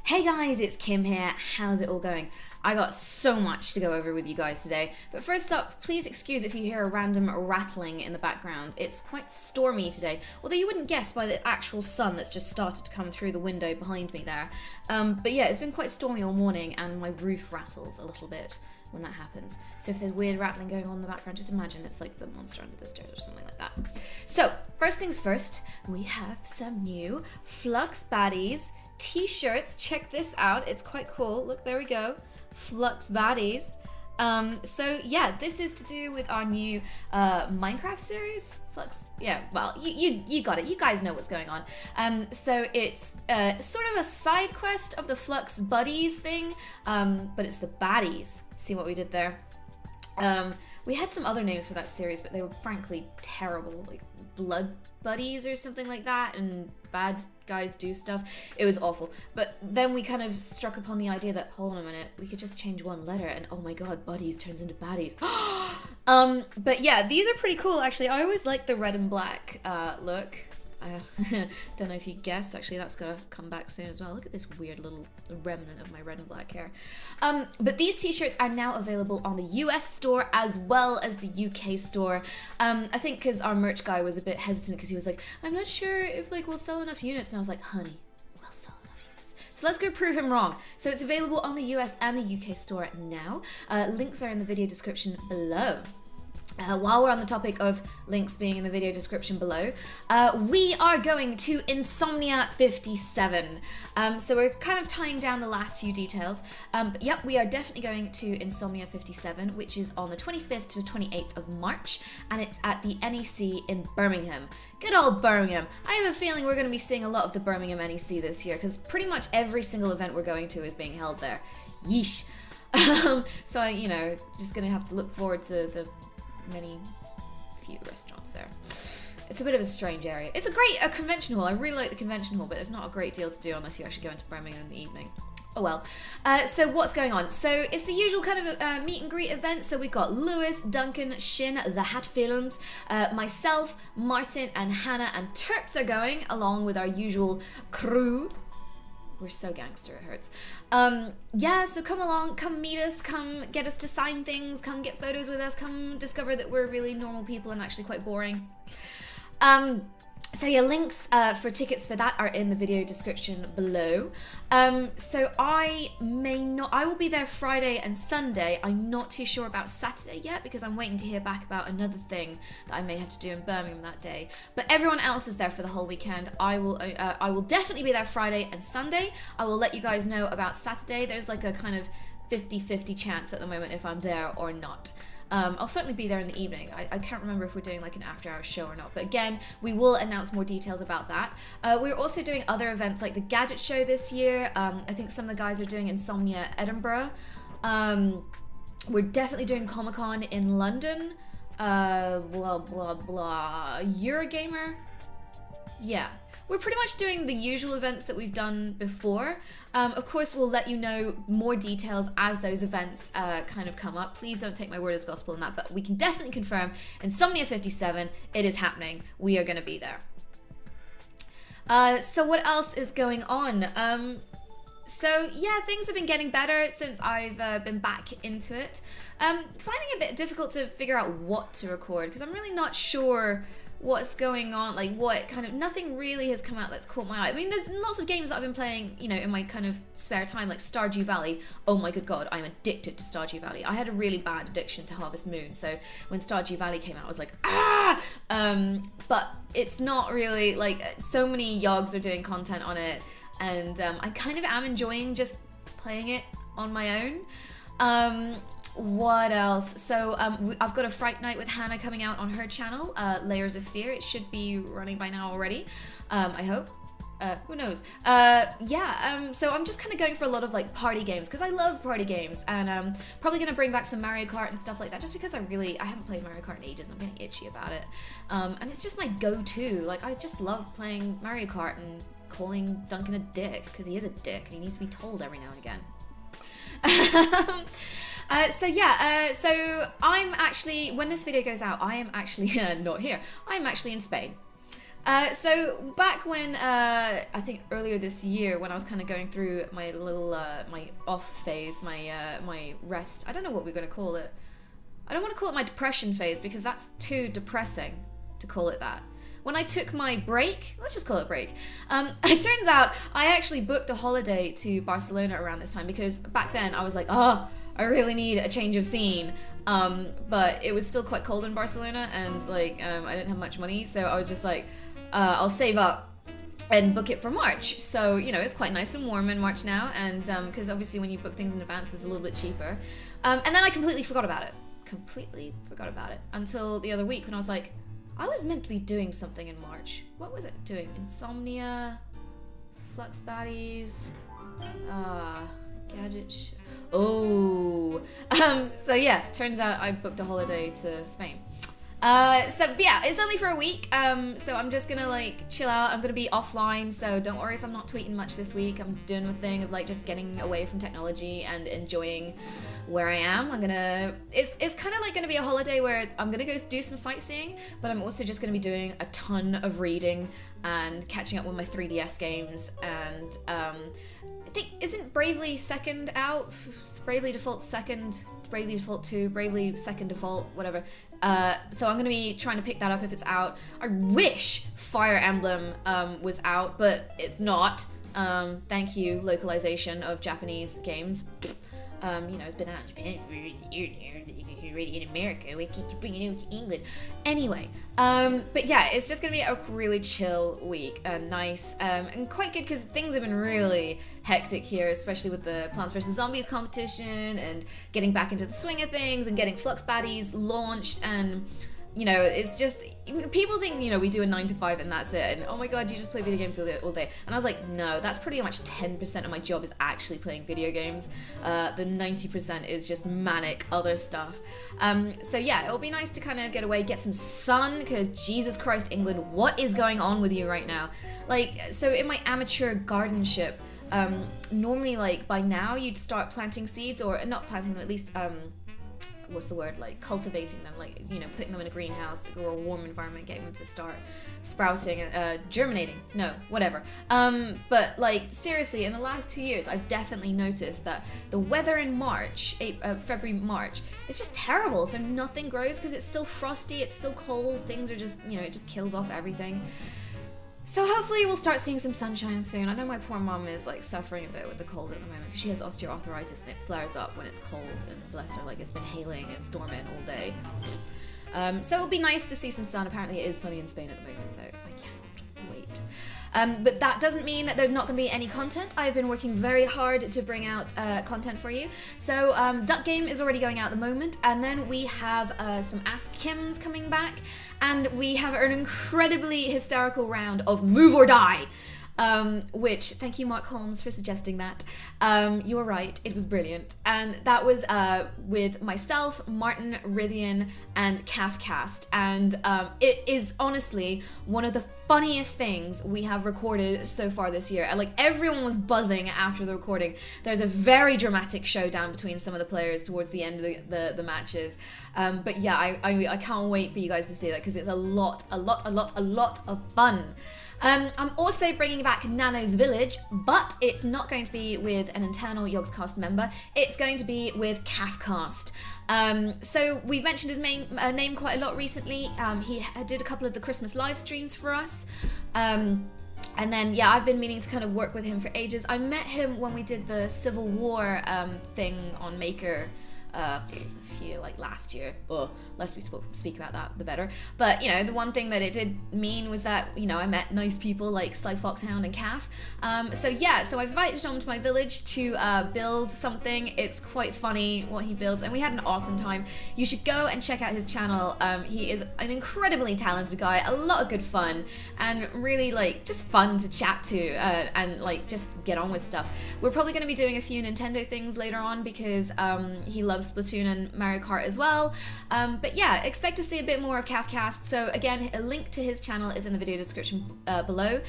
Hey guys, it's Kim here. How's it all going? I got so much to go over with you guys today, but first up, please excuse if you hear a random rattling in the background. It's quite stormy today, although you wouldn't guess by the actual sun that's just started to come through the window behind me there. But yeah, it's been quite stormy all morning and my roof rattles a little bit when that happens. So if there's weird rattling going on in the background, just imagine it's like the monster under the stairs or something like that. So, first things first, we have some new Flux Baddies t-shirts. Check this out, it's quite cool. Look, there we go. Flux Baddies. So yeah, this is to do with our new Minecraft series. Flux, yeah, well, you got it. You guys know what's going on. So it's sort of a side quest of the Flux Buddies thing, but it's the baddies. See what we did there? We had some other names for that series, but they were frankly terrible, like Blood Buddies or something like that, and Bad Guys Do Stuff. It was awful. But then we kind of struck upon the idea that, hold on a minute, we could just change one letter and oh my god, Buddies turns into Baddies. But yeah, these are pretty cool actually. I always like the red and black look. Don't know if you guessed, actually that's gonna come back soon as well. Look at this weird little remnant of my red and black hair. But these t-shirts are now available on the US store as well as the UK store. I think because our merch guy was a bit hesitant because he was like, I'm not sure if like we'll sell enough units, and I was like, honey, we'll sell enough units. So let's go prove him wrong. So it's available on the US and the UK store now. Links are in the video description below. While we're on the topic of links being in the video description below, we are going to Insomnia 57. So we're kind of tying down the last few details. But yep, we are definitely going to Insomnia 57, which is on the 25th to the 28th of March, and it's at the NEC in Birmingham. Good old Birmingham. I have a feeling we're going to be seeing a lot of the Birmingham NEC this year, because pretty much every single event we're going to is being held there. Yeesh. So, you know, just going to have to look forward to the few restaurants there. It's a bit of a strange area. It's a convention hall. I really like the convention hall, but there's not a great deal to do unless you actually go into Birmingham in the evening. Oh well. So what's going on? So it's the usual kind of meet and greet event. So we've got Lewis, Duncan, Shin, The Hat Films, myself, Martin, and Hannah and Terps are going, along with our usual crew. We're so gangster, it hurts. Yeah, so come along, come meet us, come get us to sign things, come get photos with us, come discover that we're really normal people and actually quite boring. So yeah, links for tickets for that are in the video description below. So I will be there Friday and Sunday. I'm not too sure about Saturday yet because I'm waiting to hear back about another thing that I may have to do in Birmingham that day. But everyone else is there for the whole weekend. I will definitely be there Friday and Sunday. I will let you guys know about Saturday. There's like a kind of 50-50 chance at the moment if I'm there or not. I'll certainly be there in the evening. I can't remember if we're doing like an after-hours show or not, but again, we will announce more details about that. We're also doing other events like the Gadget Show this year. I think some of the guys are doing Insomnia Edinburgh. We're definitely doing Comic-Con in London. Blah, blah, blah. Eurogamer? Yeah. We're pretty much doing the usual events that we've done before. Of course, we'll let you know more details as those events kind of come up. Please don't take my word as gospel on that, but we can definitely confirm Insomnia 57, it is happening. We are going to be there. So what else is going on? So yeah, things have been getting better since I've been back into it. Finding it a bit difficult to figure out what to record because I'm really not sure what's going on, like what kind of, nothing really has come out that's caught my eye. I mean, there's lots of games that I've been playing, you know, in my kind of spare time, like Stardew Valley. Oh my good god, I'm addicted to Stardew Valley. I had a really bad addiction to Harvest Moon, so when Stardew Valley came out, I was like, ah! But it's not really, like, so many yogs are doing content on it, and I kind of am enjoying just playing it on my own. What else? So I've got a Fright Night with Hannah coming out on her channel, Layers of Fear. It should be running by now already, I hope. Who knows? Yeah, so I'm just kind of going for a lot of like party games because I love party games, and probably gonna bring back some Mario Kart and stuff like that just because I haven't played Mario Kart in ages and I'm getting itchy about it. And it's just my go-to. Like, I just love playing Mario Kart and calling Duncan a dick because he is a dick and he needs to be told every now and again. So yeah, so I'm actually, when this video goes out, I am actually not here. I'm actually in Spain. So back when, I think earlier this year, when I was kind of going through my little, my off phase, my rest, I don't know what we're going to call it. I don't want to call it my depression phase because that's too depressing to call it that. When I took my break, let's just call it break, it turns out I actually booked a holiday to Barcelona around this time because back then I was like, oh, I really need a change of scene. But it was still quite cold in Barcelona and like, I didn't have much money. So I was just like, I'll save up and book it for March. So, you know, it's quite nice and warm in March now. And because obviously when you book things in advance, it's a little bit cheaper. And then I completely forgot about it. Completely forgot about it until the other week when I was like, I was meant to be doing something in March. What was it doing? Insomnia, Flux Baddies, gadget. Oh, so yeah, turns out I booked a holiday to Spain. So yeah, it's only for a week. So I'm just gonna like chill out. I'm gonna be offline, so don't worry if I'm not tweeting much this week. I'm doing a thing of like just getting away from technology and enjoying where I am. It's kind of like gonna be a holiday where I'm gonna go do some sightseeing, but I'm also just gonna be doing a ton of reading and catching up with my 3DS games. And I think, isn't Bravely second out? Bravely Default second, Bravely Default 2, Bravely second default, whatever. So I'm gonna be trying to pick that up if it's out. I wish Fire Emblem was out, but it's not. Thank you, localization of Japanese games. You know, it's been out in Japan for a year now. You already in America. We keep bringing it to England. Anyway, but yeah, it's just gonna be a really chill week and nice and quite good because things have been really hectic here, especially with the Plants vs Zombies competition and getting back into the swing of things and getting Flux Baddies launched. And you know, it's just, people think, you know, we do a 9 to 5 and that's it, and oh my god, you just play video games all day. And I was like, no, that's pretty much 10% of my job is actually playing video games. The 90% is just manic other stuff. So yeah, it'll be nice to kind of get away, get some sun, because Jesus Christ, England, what is going on with you right now? Like, so in my amateur gardenship, normally like by now you'd start planting seeds, or not planting them, at least what's the word, like cultivating them, like, you know, putting them in a greenhouse or a warm environment, getting them to start sprouting and germinating, no, whatever. But like seriously, in the last 2 years I've definitely noticed that the weather in March, February, March, it's just terrible. So nothing grows because it's still frosty, it's still cold, things are just, you know, it just kills off everything. So hopefully we'll start seeing some sunshine soon. I know my poor mom is like suffering a bit with the cold at the moment because she has osteoarthritis and it flares up when it's cold, and bless her, like it's been hailing and storming all day. So it'll be nice to see some sun. Apparently it is sunny in Spain at the moment, so I cannot wait. But that doesn't mean that there's not going to be any content. I've been working very hard to bring out content for you. So Duck Game is already going out at the moment, and then we have some Ask Kims coming back, and we have an incredibly hysterical round of Move or Die. Which, thank you Mark Holmes for suggesting that. You were right, it was brilliant. And that was with myself, Martin, Rithian, and Calfcast. And it is honestly one of the funniest things we have recorded so far this year. And like everyone was buzzing after the recording. There's a very dramatic showdown between some of the players towards the end of the matches. But yeah, I can't wait for you guys to see that because it's a lot of fun. I'm also bringing back Nano's Village, but it's not going to be with an internal Yogscast member. It's going to be with Calfcast. So we've mentioned his name quite a lot recently. He did a couple of the Christmas live streams for us. And then, yeah, I've been meaning to kind of work with him for ages. I met him when we did the Civil War thing on Maker like last year. Oh, less we speak about that, the better. But, you know, the one thing that it did mean was that, you know, I met nice people like Sly Foxhound and Calf. So yeah, so I invited him to my village to build something. It's quite funny what he builds, and we had an awesome time. You should go and check out his channel. He is an incredibly talented guy, a lot of good fun, and really like just fun to chat to and like just get on with stuff. We're probably going to be doing a few Nintendo things later on because he loves Splatoon and Mario Kart as well. But yeah, expect to see a bit more of Calfcast. So again, a link to his channel is in the video description below.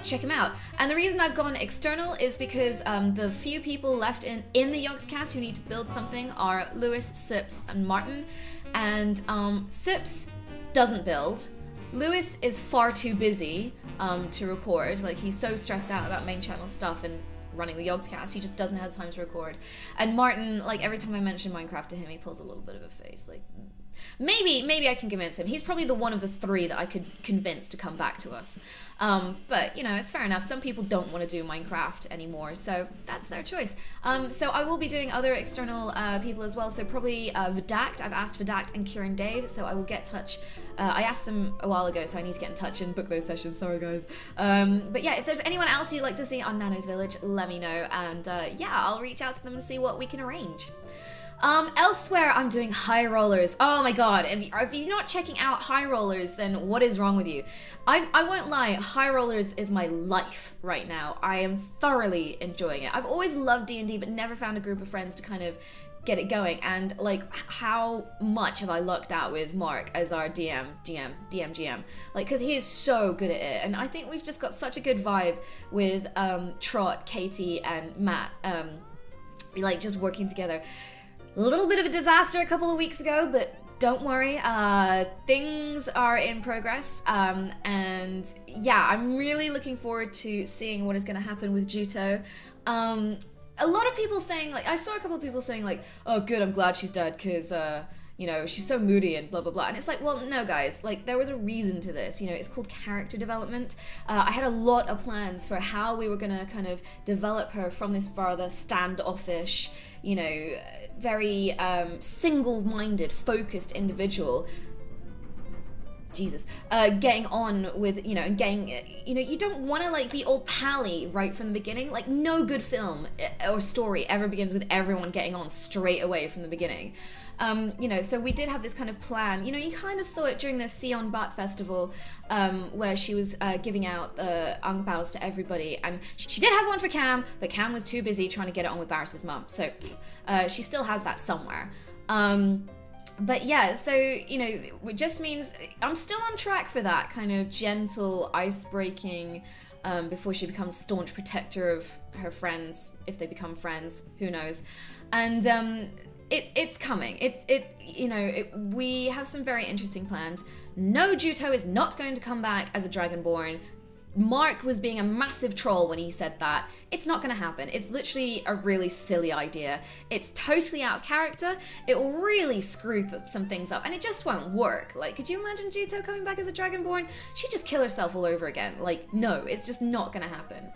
Check him out. And the reason I've gone external is because the few people left in the Yogscast who need to build something are Lewis, Sips, and Martin. And Sips doesn't build. Lewis is far too busy to record. Like, he's so stressed out about main channel stuff and running the Yogscast, he just doesn't have the time to record. And Martin, like, every time I mention Minecraft to him, he pulls a little bit of a face, like, maybe I can convince him. He's probably the one of the three that I could convince to come back to us. But, you know, it's fair enough. Some people don't want to do Minecraft anymore, so that's their choice. So I will be doing other external people as well, so probably Vidact. I've asked Vidact and Kieran Dave, so I will get in touch. I asked them a while ago, so I need to get in touch and book those sessions. Sorry, guys. But yeah, if there's anyone else you'd like to see on Nano's Village, let me know, and yeah, I'll reach out to them and see what we can arrange. Elsewhere, I'm doing High Rollers. Oh my god, if you're not checking out High Rollers, then what is wrong with you? I won't lie, High Rollers is my life right now. I am thoroughly enjoying it. I've always loved D&D, but never found a group of friends to kind of get it going. And like, how much have I lucked out with Mark as our GM? Like, because he is so good at it. And I think we've just got such a good vibe with Trot, Katie, and Matt, like, just working together. A little bit of a disaster a couple of weeks ago, but don't worry, things are in progress, and yeah, I'm really looking forward to seeing what is going to happen with Juto. A lot of people saying, like, I saw a couple of people saying, like, oh good, I'm glad she's dead, because you know, she's so moody and blah blah blah. And it's like, well, no guys, like, there was a reason to this. You know, it's called character development. I had a lot of plans for how we were gonna kind of develop her from this rather standoffish, you know, very single-minded, focused individual. Jesus, getting on with, you know, and getting, you know, you don't want to, like, be all pally right from the beginning. Like, no good film or story ever begins with everyone getting on straight away from the beginning. You know, so we did have this kind of plan. You know, you kind of saw it during the Sion Bat Festival, where she was giving out the ang baos to everybody, and she did have one for Cam, but Cam was too busy trying to get it on with Barris's mum, so she still has that somewhere. But yeah, so, you know, it just means I'm still on track for that kind of gentle ice-breaking, before she becomes staunch protector of her friends, if they become friends, who knows. And it's coming. You know, we have some very interesting plans. No, Juto is not going to come back as a Dragonborn. Mark was being a massive troll when he said that. It's not going to happen. It's literally a really silly idea. It's totally out of character. It will really screw some things up, and it just won't work. Like, could you imagine Juto coming back as a Dragonborn? She'd just kill herself all over again. Like, no, it's just not going to happen.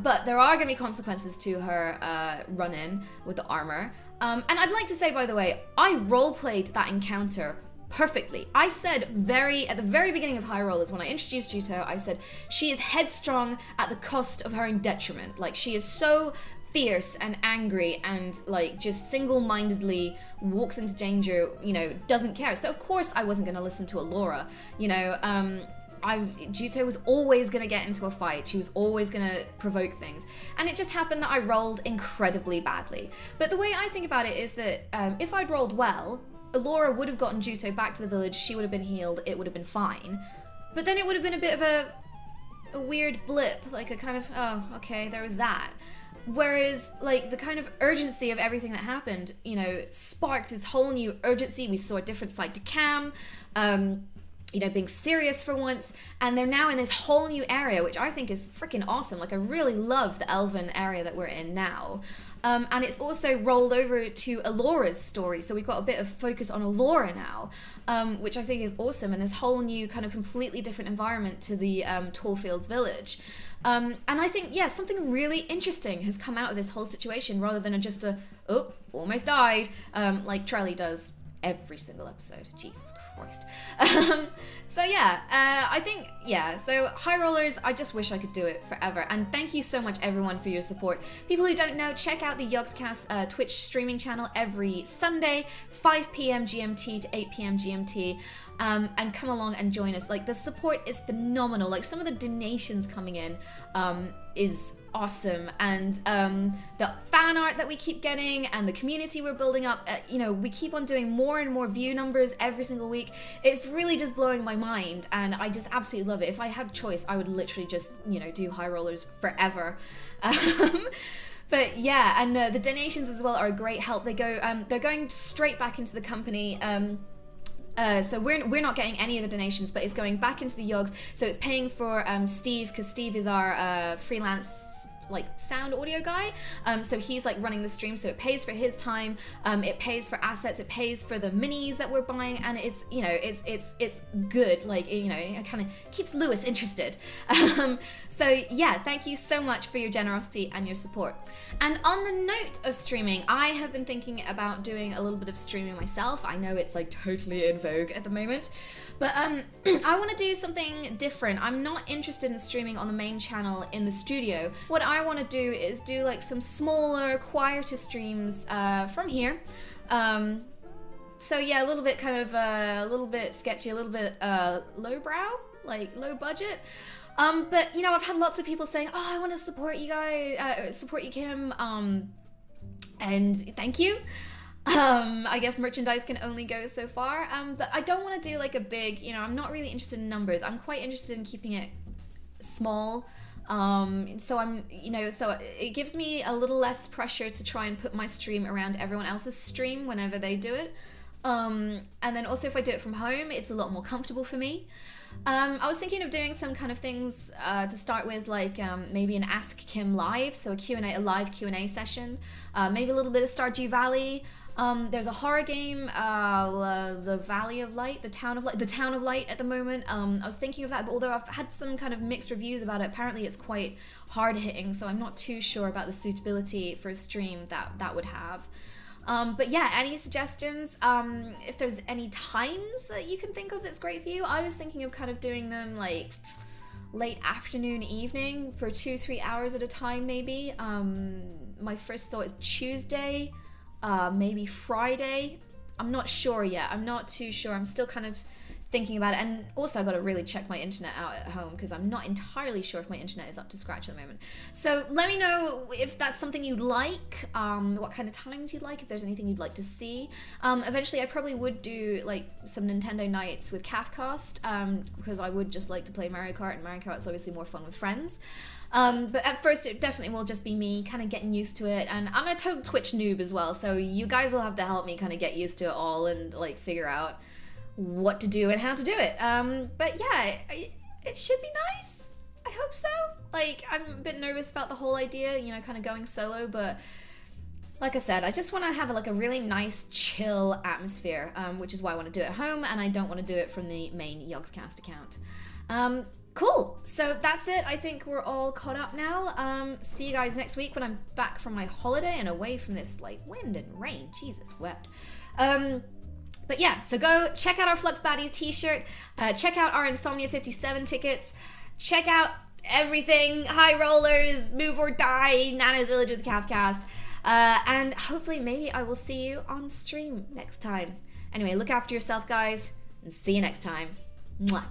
But there are going to be consequences to her run-in with the armor. And I'd like to say, by the way, I roleplayed that encounter perfectly. I said at the very beginning of High Rollers, when I introduced Juto, I said she is headstrong at the cost of her own detriment. Like, she is so fierce and angry and, like, just single-mindedly walks into danger, you know, doesn't care. So of course I wasn't going to listen to Alora, you know. Juto was always going to get into a fight. She was always going to provoke things. And it just happened that I rolled incredibly badly. But the way I think about it is that if I'd rolled well, Alora would have gotten Juto back to the village, she would have been healed, it would have been fine. But then it would have been a bit of a weird blip, like a kind of, oh, okay, there was that. Whereas, like, the kind of urgency of everything that happened, you know, sparked this whole new urgency. We saw a different side to Cam, you know, being serious for once, and they're now in this whole new area, which I think is freaking awesome. Like, I really love the Elven area that we're in now. And it's also rolled over to Alora's story, so we've got a bit of focus on Alora now, which I think is awesome, and this whole new kind of completely different environment to the Tallfields village. And I think, yeah, something really interesting has come out of this whole situation, rather than just oh, almost died, like Trelly does every single episode. Jesus Christ. So yeah, I think, yeah, so High Rollers, I just wish I could do it forever. And thank you so much, everyone, for your support. People who don't know, check out the Yogscast Twitch streaming channel every Sunday, 5 p.m. GMT to 8 p.m. GMT. And come along and join us. Like, the support is phenomenal. Like, some of the donations coming in is awesome, and the fan art that we keep getting and the community we're building up, you know, we keep on doing more and more view numbers every single week. It's really just blowing my mind, and I just absolutely love it. If I had a choice, I would literally just, you know, do High Rollers forever. But yeah, and the donations as well are a great help. They go, they're going straight back into the company. So we're not getting any of the donations, but it's going back into the Yogs. So it's paying for Steve, because Steve is our freelance like sound audio guy. So he's like running the stream, so it pays for his time, it pays for assets, it pays for the minis that we're buying, and it's, you know, it's good, like, you know, it kind of keeps Lewis interested. So yeah, thank you so much for your generosity and your support. And on the note of streaming, I have been thinking about doing a little bit of streaming myself. I know it's like totally in vogue at the moment, but I want to do something different. I'm not interested in streaming on the main channel in the studio. What I want to do is do like some smaller, quieter streams from here. So yeah, a little bit kind of a little bit sketchy, a little bit lowbrow, like low budget. But you know, I've had lots of people saying, "Oh, I want to support you guys, support you, Kim," and thank you. I guess merchandise can only go so far, but I don't want to do like a big, you know, I'm not really interested in numbers. I'm quite interested in keeping it small. So I'm, you know, so it gives me a little less pressure to try and put my stream around everyone else's stream whenever they do it. And then also if I do it from home, it's a lot more comfortable for me. I was thinking of doing some kind of things to start with, like maybe an Ask Kim live, so a live Q&A session, maybe a little bit of Stardew Valley. There's a horror game, the Valley of Light, the Town of Light at the moment. I was thinking of that, but although I've had some kind of mixed reviews about it, apparently it's quite hard hitting, so I'm not too sure about the suitability for a stream that would have. But yeah, any suggestions? If there's any times that you can think of that's great for you. I was thinking of kind of doing them like late afternoon, evening for 2-3 hours at a time maybe. My first thought is Tuesday, maybe Friday. I'm not sure yet. I'm not too sure. I'm still kind of thinking about it, and also I've got to really check my internet out at home because I'm not entirely sure if my internet is up to scratch at the moment. So let me know if that's something you'd like, what kind of times you'd like, if there's anything you'd like to see. Eventually I probably would do like some Nintendo nights with Cafcast, because I would just like to play Mario Kart, and Mario Kart's obviously more fun with friends. But at first it definitely will just be me kind of getting used to it, and I'm a total Twitch noob as well, so you guys will have to help me kind of get used to it all and like figure out what to do and how to do it. But yeah, it should be nice. I hope so. Like, I'm a bit nervous about the whole idea, you know, kind of going solo, but like I said, I just want to have like a really nice, chill atmosphere, which is why I want to do it at home, and I don't want to do it from the main Yogscast account. Cool, so that's it. I think we're all caught up now. See you guys next week when I'm back from my holiday and away from this like wind and rain. Jesus wept. But yeah, so go check out our Flux Baddies t-shirt, check out our Insomnia 57 tickets, check out everything, High Rollers, Move or Die, Nano's Village with the Cavcast, and hopefully maybe I will see you on stream next time. Anyway, look after yourself guys, and see you next time. Mwah.